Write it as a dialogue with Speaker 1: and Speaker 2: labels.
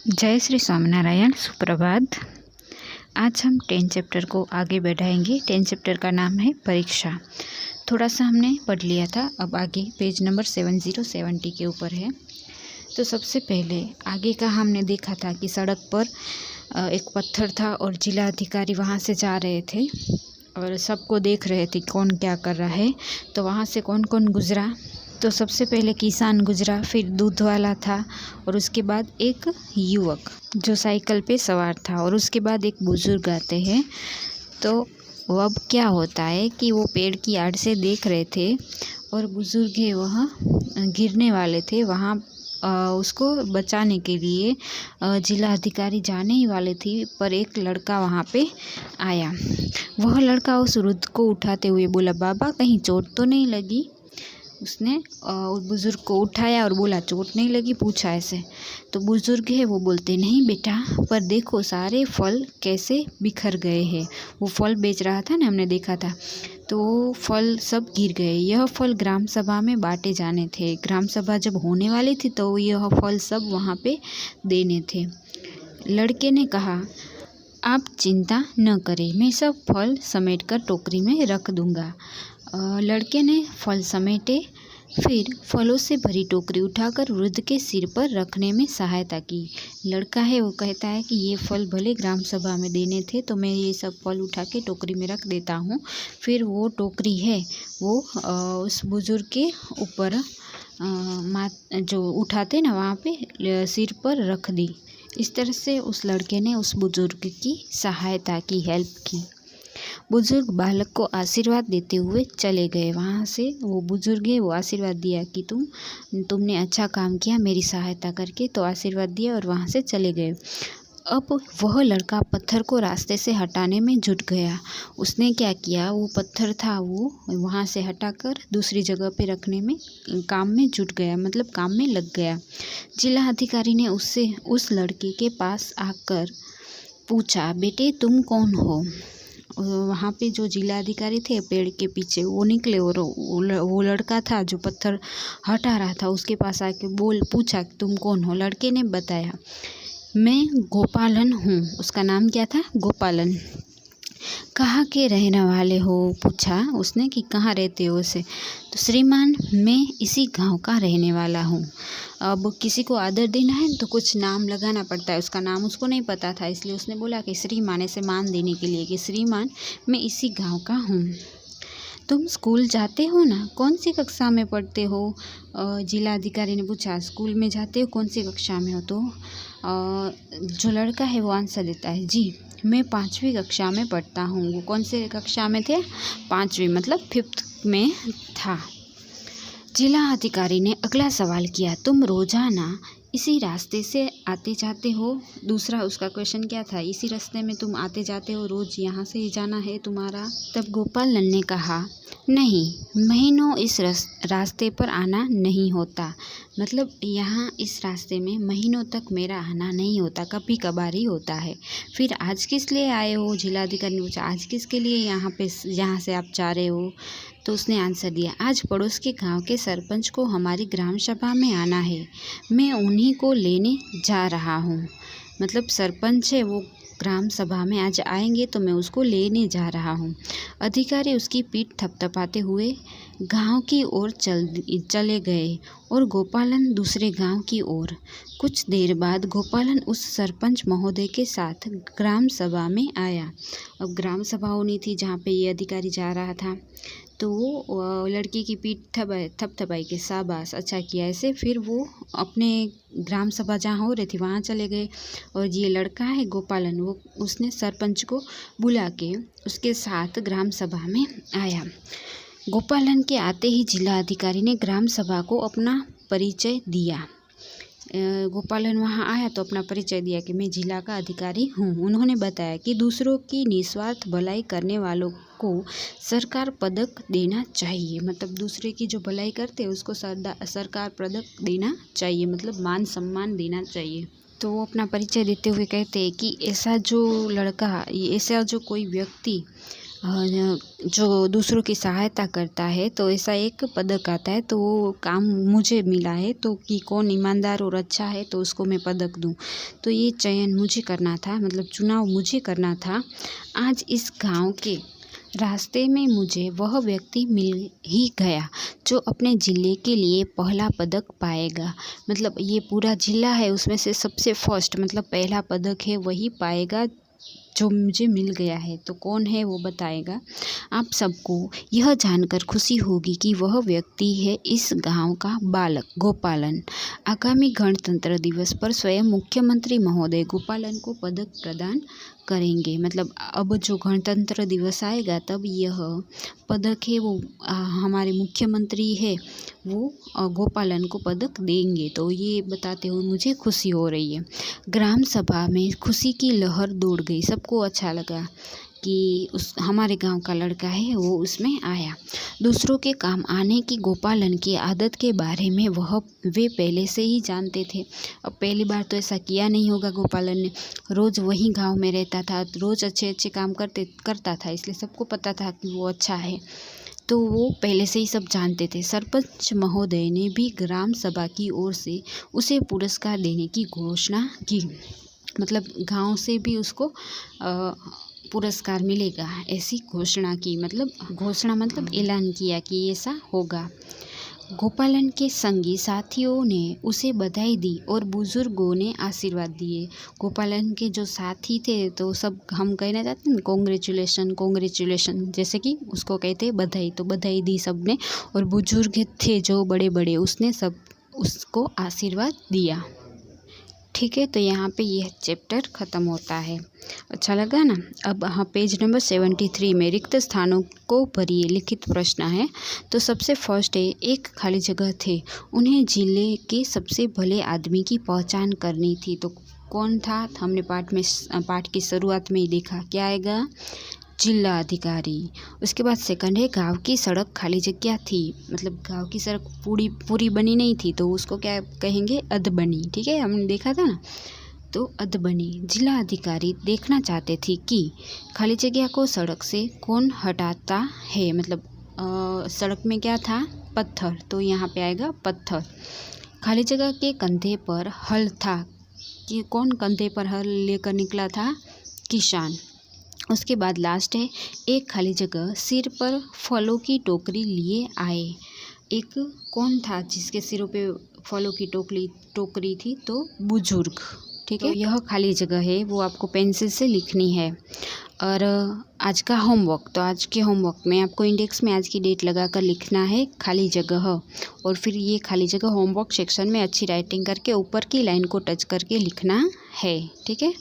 Speaker 1: जय श्री स्वामीनारायण। सुप्रभात। आज हम 10 चैप्टर को आगे बढ़ाएंगे। 10 चैप्टर का नाम है परीक्षा। थोड़ा सा हमने पढ़ लिया था, अब आगे पेज नंबर 7070 के ऊपर है। तो सबसे पहले आगे का हमने देखा था कि सड़क पर एक पत्थर था और जिला अधिकारी वहाँ से जा रहे थे और सबको देख रहे थे कौन क्या कर रहा है। तो वहाँ से कौन कौन गुजरा, तो सबसे पहले किसान गुजरा, फिर दूध वाला था और उसके बाद एक युवक जो साइकिल पे सवार था और उसके बाद एक बुजुर्ग आते हैं। तो अब क्या होता है कि वो पेड़ की आड़ से देख रहे थे और बुजुर्ग है वह गिरने वाले थे। वहाँ उसको बचाने के लिए जिला अधिकारी जाने ही वाले थी, पर एक लड़का वहाँ पे आया। वह लड़का उस वृद्ध को उठाते हुए बोला, बाबा कहीं चोट तो नहीं लगी। उसने बुज़ुर्ग को उठाया और बोला, चोट नहीं लगी, पूछा ऐसे। तो बुज़ुर्ग है वो बोलते, नहीं बेटा, पर देखो सारे फल कैसे बिखर गए हैं। वो फल बेच रहा था ना, हमने देखा था, तो फल सब गिर गए। यह फल ग्राम सभा में बांटे जाने थे। ग्राम सभा जब होने वाली थी तो यह फल सब वहाँ पे देने थे। लड़के ने कहा, आप चिंता न करें, मैं सब फल समेटकर टोकरी में रख दूंगा। लड़के ने फल समेटे, फिर फलों से भरी टोकरी उठाकर वृद्ध के सिर पर रखने में सहायता की। लड़का है वो कहता है कि ये फल भले ग्राम सभा में देने थे, तो मैं ये सब फल उठा के टोकरी में रख देता हूँ। फिर वो टोकरी है वो उस बुजुर्ग के ऊपर जो उठाते ना वहाँ पे सिर पर रख दी। इस तरह से उस लड़के ने उस बुजुर्ग की सहायता की, हेल्प की। बुजुर्ग बालक को आशीर्वाद देते हुए चले गए। वहाँ से वो बुजुर्ग है वो आशीर्वाद दिया कि तुमने अच्छा काम किया मेरी सहायता करके, तो आशीर्वाद दिया और वहाँ से चले गए। अब वह लड़का पत्थर को रास्ते से हटाने में जुट गया। उसने क्या किया, वो पत्थर था वो वहाँ से हटाकर दूसरी जगह पे रखने में काम में जुट गया, मतलब काम में लग गया। जिला अधिकारी ने उससे उस लड़के के पास आकर पूछा, बेटे तुम कौन हो। वहाँ पे जो जिला अधिकारी थे पेड़ के पीछे वो निकले और वो लड़का था जो पत्थर हटा रहा था, उसके पास आके पूछा तुम कौन हो। लड़के ने बताया, मैं गोपालन हूँ। उसका नाम क्या था, गोपालन। कहाँ के रहने वाले हो, पूछा उसने कि कहाँ रहते हो उसे। तो श्रीमान मैं इसी गांव का रहने वाला हूँ। अब किसी को आदर देना है तो कुछ नाम लगाना पड़ता है। उसका नाम उसको नहीं पता था, इसलिए उसने बोला कि श्रीमान, ऐसे मान देने के लिए कि श्रीमान मैं इसी गांव का हूँ। तुम स्कूल जाते हो ना, कौन सी कक्षा में पढ़ते हो। जिला अधिकारी ने पूछा, स्कूल में जाते हो, कौन सी कक्षा में हो। तो जो लड़का है वो आंसर देता है, जी मैं 5वीं कक्षा में पढ़ता हूँ। वो कौन से कक्षा में थे, 5वीं, मतलब 5th में था। जिला अधिकारी ने अगला सवाल किया, तुम रोजाना इसी रास्ते से आते जाते हो। दूसरा उसका क्वेश्चन क्या था, इसी रास्ते में तुम आते जाते हो, रोज यहाँ से ही जाना है तुम्हारा। तब गोपालन ने कहा, नहीं, महीनों इस रास्ते पर आना नहीं होता। मतलब यहाँ इस रास्ते में महीनों तक मेरा आना नहीं होता, कभी कभार ही होता है। फिर आज किस लिए आए हो, जिलाधिकारी ने पूछा, आज किसके लिए यहाँ से आप जा रहे हो। तो उसने आंसर दिया, आज पड़ोस के गांव के सरपंच को हमारी ग्राम सभा में आना है, मैं उन्हीं को लेने जा रहा हूँ। मतलब सरपंच है वो ग्राम सभा में आज आएंगे तो मैं उसको लेने जा रहा हूँ। अधिकारी उसकी पीठ थपथपाते हुए गांव की ओर चले गए और गोपालन दूसरे गांव की ओर। कुछ देर बाद गोपालन उस सरपंच महोदय के साथ ग्राम सभा में आया। अब ग्राम सभा होनी थी जहाँ पे ये अधिकारी जा रहा था। तो वो लड़के की पीठ थपथपाई के, शाबाश, अच्छा किया ऐसे। फिर वो अपने ग्राम सभा जहाँ हो रही थी वहाँ चले गए और ये लड़का है गोपालन, वो उसने सरपंच को बुला के उसके साथ ग्राम सभा में आया। गोपालन के आते ही जिला अधिकारी ने ग्राम सभा को अपना परिचय दिया। गोपालन वहाँ आया तो अपना परिचय दिया कि मैं जिला का अधिकारी हूँ। उन्होंने बताया कि दूसरों की निस्वार्थ भलाई करने वालों को सरकार पदक देना चाहिए। मतलब दूसरे की जो भलाई करते हैं उसको सरकार पदक देना चाहिए, मतलब मान सम्मान देना चाहिए। तो वो अपना परिचय देते हुए कहते हैं कि ऐसा जो लड़का, ऐसा जो कोई व्यक्ति जो दूसरों की सहायता करता है, तो ऐसा एक पदक आता है। तो वो काम मुझे मिला है, तो कि कौन ईमानदार और अच्छा है तो उसको मैं पदक दूं। तो ये चयन मुझे करना था, मतलब चुनाव मुझे करना था। आज इस गांव के रास्ते में मुझे वह व्यक्ति मिल ही गया जो अपने ज़िले के लिए पहला पदक पाएगा। मतलब ये पूरा ज़िला है, उसमें से सबसे फर्स्ट मतलब पहला पदक है वही पाएगा जो मुझे मिल गया है। तो कौन है वो बताएगा। आप सबको यह जानकर खुशी होगी कि वह व्यक्ति है इस गांव का बालक गोपालन। आगामी गणतंत्र दिवस पर स्वयं मुख्यमंत्री महोदय गोपालन को पदक प्रदान करेंगे। मतलब अब जो गणतंत्र दिवस आएगा तब यह पदक है वो हमारे मुख्यमंत्री है वो गोपालन को पदक देंगे। तो ये बताते हुए मुझे खुशी हो रही है। ग्राम सभा में खुशी की लहर दौड़ गई। सबको अच्छा लगा कि उस हमारे गांव का लड़का है वो उसमें आया। दूसरों के काम आने की गोपालन की आदत के बारे में वे पहले से ही जानते थे। अब पहली बार तो ऐसा किया नहीं होगा गोपालन ने, रोज़ वहीं गांव में रहता था, रोज़ अच्छे अच्छे काम करता था, इसलिए सबको पता था कि वो अच्छा है। तो वो पहले से ही सब जानते थे। सरपंच महोदय ने भी ग्राम सभा की ओर से उसे पुरस्कार देने की घोषणा की। मतलब गांव से भी उसको पुरस्कार मिलेगा ऐसी घोषणा की। मतलब ऐलान किया कि ऐसा होगा। गोपालन के संगी साथियों ने उसे बधाई दी और बुजुर्गों ने आशीर्वाद दिए। गोपालन के जो साथी थे तो सब हम कहना चाहते हैं कॉन्ग्रेचुलेशन, जैसे कि उसको कहते बधाई, तो बधाई दी सबने। और बुजुर्ग थे जो बड़े बड़े, उसने सब उसको आशीर्वाद दिया। ठीक है, तो यहाँ पे यह चैप्टर ख़त्म होता है। अच्छा लगा ना। अब हाँ, पेज नंबर 73 में रिक्त स्थानों को भरिए लिखित प्रश्न है। तो सबसे फर्स्ट है, एक खाली जगह थे, उन्हें जिले के सबसे भले आदमी की पहचान करनी थी। तो कौन था, हमने पाठ की शुरुआत में ही देखा। क्या आएगा, जिला अधिकारी। उसके बाद सेकंड है, गांव की सड़क खाली जगह थी। मतलब गांव की सड़क पूरी बनी नहीं थी, तो उसको क्या कहेंगे, अधबनी। ठीक है, हमने देखा था ना, तो अधबनी। जिला अधिकारी देखना चाहते थे कि खाली जगह को सड़क से कौन हटाता है। मतलब सड़क में क्या था, पत्थर, तो यहाँ पे आएगा पत्थर। खाली जगह के कंधे पर हल था, कि कौन कंधे पर हल लेकर निकला था, किसान। उसके बाद लास्ट है, एक खाली जगह सिर पर फलों की टोकरी लिए आए। एक कौन था जिसके सिरों पे फलों की टोकरी थी, तो बुजुर्ग। ठीक है, तो यह खाली जगह है वो आपको पेंसिल से लिखनी है। और आज का होमवर्क, तो आज के होमवर्क में आपको इंडेक्स में आज की डेट लगाकर लिखना है खाली जगह। और फिर ये खाली जगह होमवर्क सेक्शन में अच्छी राइटिंग करके ऊपर की लाइन को टच करके लिखना है। ठीक है।